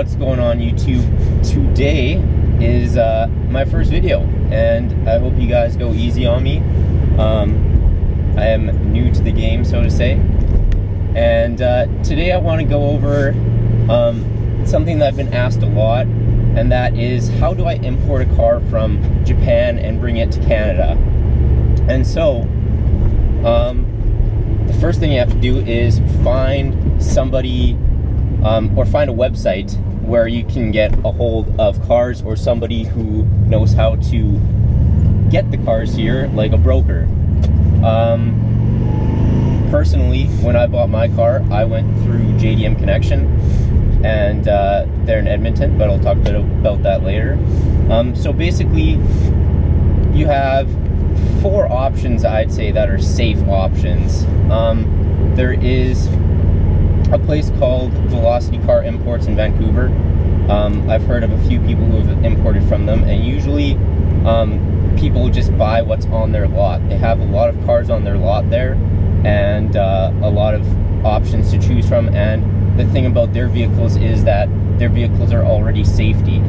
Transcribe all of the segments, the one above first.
what's going on YouTube? Today is my first video, and I hope you guys go easy on me. I am new to the game, so to say, and today I want to go over something that I've been asked a lot, and that is, how do I import a car from Japan and bring it to Canada? And so the first thing you have to do is find somebody or find a website where you can get a hold of cars, or somebody who knows how to get the cars here, like a broker. Personally, when I bought my car, I went through JDM Connection, and they're in Edmonton, but I'll talk a bit about that later. So basically, you have 4 options, I'd say, that are safe options. There is a place called Velocity Car Imports in Vancouver. I've heard of a few people who have imported from them, and usually people just buy what's on their lot. They have a lot of cars on their lot there, and a lot of options to choose from. And the thing about their vehicles is that their vehicles are already safety,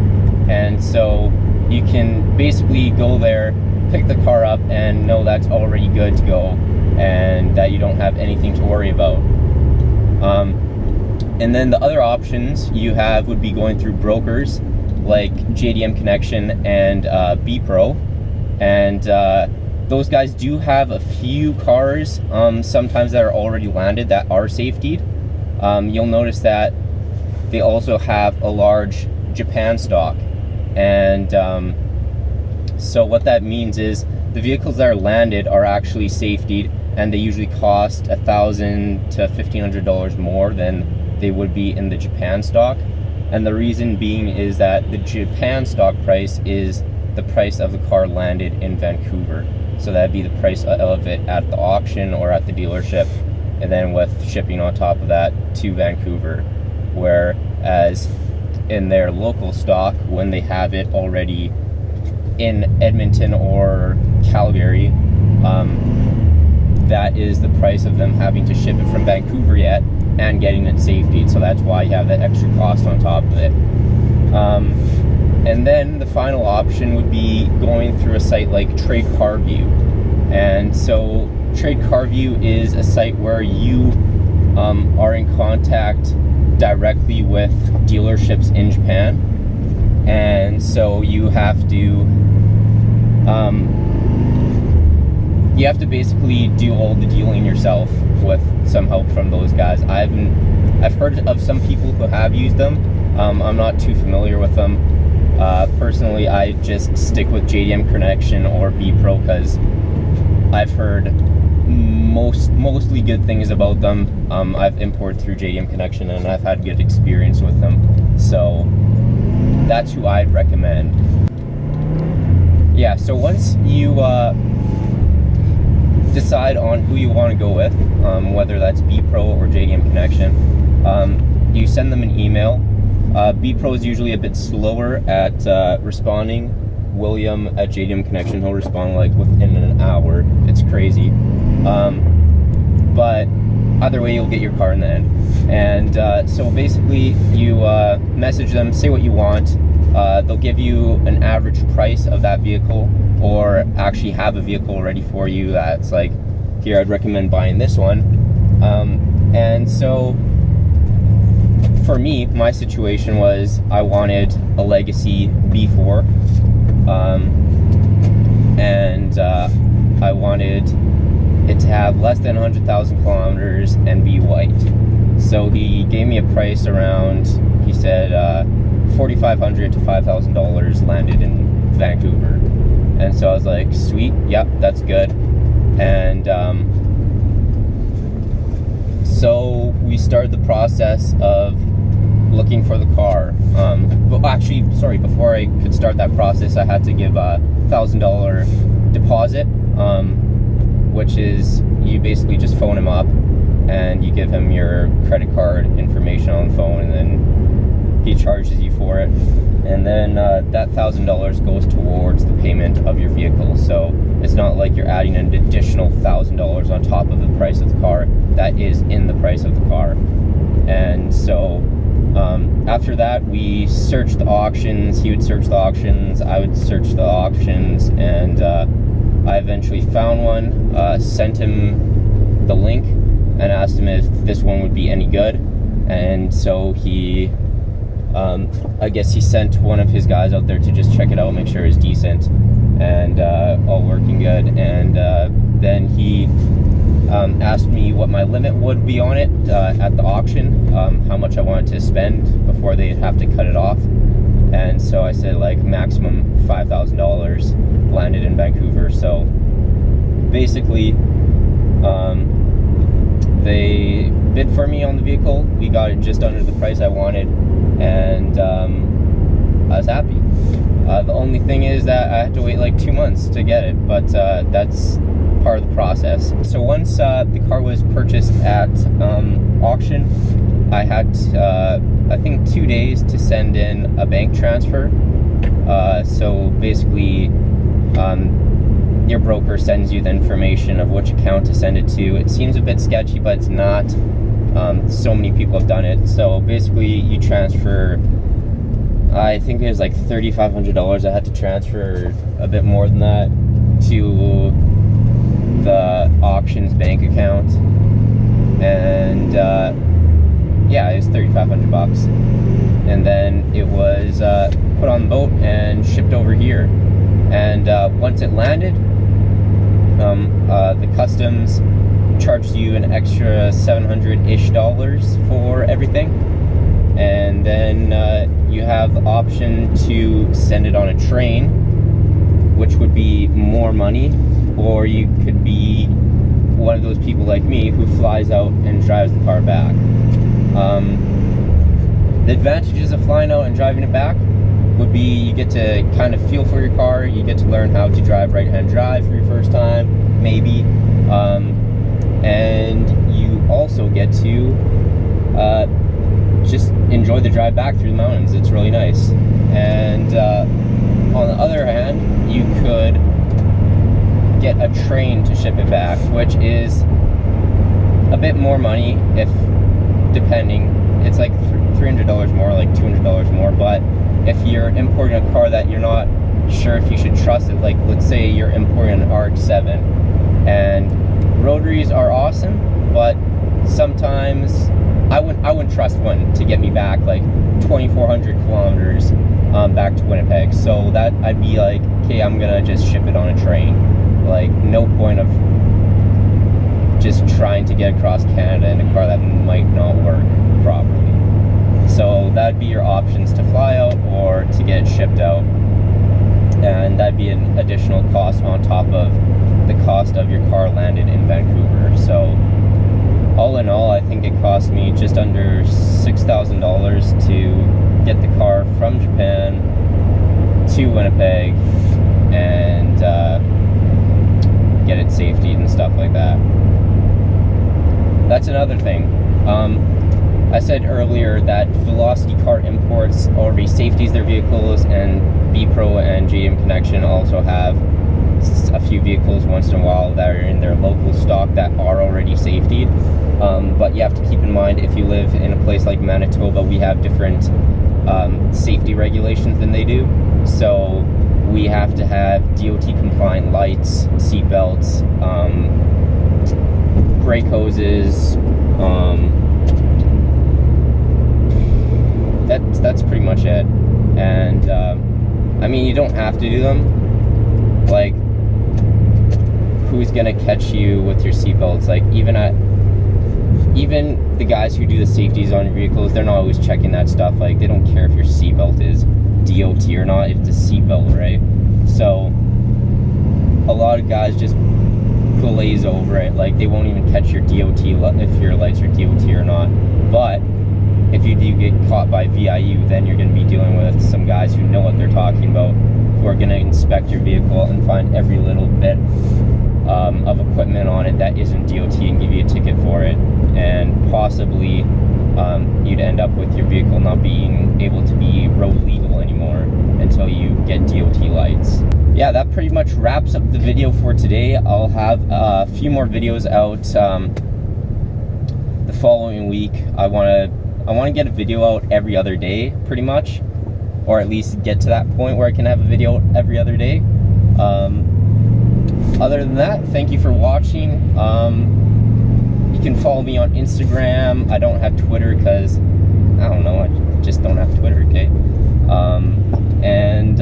and so you can basically go there, pick the car up, and know that's already good to go, and that you don't have anything to worry about. And then the other options you have would be going through brokers like JDM Connection and BPro, and those guys do have a few cars sometimes that are already landed that are safetied. You'll notice that they also have a large Japan stock, and so what that means is the vehicles that are landed are actually safetied, and they usually cost $1,000 to $1,500 more than they would be in the Japan stock. And the reason being is that the Japan stock price is the price of the car landed in Vancouver. So that'd be the price of it at the auction or at the dealership, and then with shipping on top of that to Vancouver. Whereas in their local stock, when they have it already in Edmonton or Calgary, that is the price of them having to ship it from Vancouver yet and getting it safetied. So that's why you have that extra cost on top of it. And then the final option would be going through a site like Trade Car View. And so Trade Car View is a site where you are in contact directly with dealerships in Japan. And so you have to basically do all the dealing yourself with some help from those guys. I've heard of some people who have used them. I'm not too familiar with them. Personally, I just stick with JDM Connection or BPro because I've heard mostly good things about them. I've imported through JDM Connection, and I've had good experience with them. So that's who I'd recommend. Yeah, so once you decide on who you want to go with, whether that's BPro or JDM Connection, you send them an email. BPro is usually a bit slower at responding. William at JDM Connection, he'll respond like within an hour. It's crazy. But either way, you'll get your car in the end. And so basically, you message them, say what you want. They'll give you an average price of that vehicle, or actually have a vehicle ready for you that's like, here, I'd recommend buying this one. And so for me, my situation was I wanted a Legacy B4, and I wanted it to have less than 100,000 kilometers and be white. So he gave me a price around, he said $4,500 to $5,000 landed in Vancouver. And so I was like, sweet, yep, that's good. And so we started the process of looking for the car. But actually, sorry, before I could start that process, I had to give a $1,000 deposit, which is, you basically just phone him up and you give him your credit card information on the phone, and then he charges you for it. And then that $1,000 goes towards the payment of your vehicle. So it's not like you're adding an additional $1,000 on top of the price of the car. That is in the price of the car. And so After that, we searched the auctions. He would search the auctions, I would search the auctions, and I eventually found one, sent him the link, and asked him if this one would be any good. And so he, I guess he sent one of his guys out there to just check it out, make sure it was decent, and all working good. And then he asked me what my limit would be on it at the auction, how much I wanted to spend before they'd have to cut it off. And so I said like maximum $5,000, landed in Vancouver. So basically they bid for me on the vehicle. We got it just under the price I wanted, and I was happy. The only thing is that I had to wait like 2 months to get it, but that's part of the process. So once the car was purchased at auction, I had I think 2 days to send in a bank transfer. So basically your broker sends you the information of which account to send it to. It seems a bit sketchy, but it's not. So many people have done it. So basically you transfer, I think it was like $3,500 I had to transfer, a bit more than that, to the auction's bank account. And yeah, it was $3,500. And then it was put on the boat and shipped over here. And once it landed, the customs charged you an extra $700-ish for everything. And then you have the option to send it on a train, which would be more money, or you could be one of those people like me who flies out and drives the car back. The advantages of flying out and driving it back would be you get to kind of feel for your car, you get to learn how to drive right-hand drive for your first time, maybe, and you also get to just enjoy the drive back through the mountains. It's really nice. And on the other hand, you could get a train to ship it back, which is a bit more money, if depending. It's like $300 more, like $200 more. But if you're importing a car that you're not sure if you should trust it, like let's say you're importing an RX-7, and rotaries are awesome, but sometimes I wouldn't trust one to get me back like 2,400 kilometers back to Winnipeg. So that I'd be like, okay, I'm gonna just ship it on a train. Like, no point of just trying to get across Canada in a car that might not work properly. So that'd be your options, to fly out or to get it shipped out. And that'd be an additional cost on top of the cost of your car landed in Vancouver. So all in all, I think it cost me just under $6,000 to get the car from Japan to Winnipeg and get it safetied and stuff like that. That's another thing. I said earlier that Velocity Car Imports already safeties their vehicles, and B-Pro and JDM Connection also have a few vehicles once in a while that are in their local stock that are already safetied. But you have to keep in mind, if you live in a place like Manitoba, we have different safety regulations than they do. So we have to have DOT compliant lights, seat belts, brake hoses. That's pretty much it. And I mean, you don't have to do them. Like, who's gonna catch you with your seatbelts? Like, even the guys who do the safeties on your vehicles, they're not always checking that stuff. Like, they don't care if your seatbelt is DOT or not. It's a seatbelt, right? So a lot of guys just glaze over it. Like, they won't even catch your DOT if your lights are DOT or not. But if you do get caught by VIU, then you're going to be dealing with some guys who know what they're talking about, who are going to inspect your vehicle and find every little bit of equipment on it that isn't DOT and give you a ticket for it. And possibly you'd end up with your vehicle not being able to be road legal anymore until you get DOT lights. Yeah, that pretty much wraps up the video for today. I'll have a few more videos out the following week. I want to I want to get a video out every other day, pretty much, or at least get to that point where I can have a video every other day. Other than that, thank you for watching. You can follow me on Instagram. I don't have Twitter because, I don't know, I just don't have Twitter, okay? And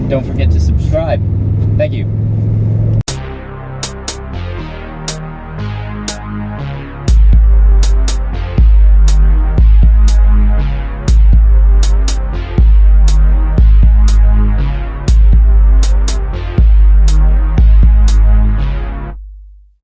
don't forget to subscribe. Thank you.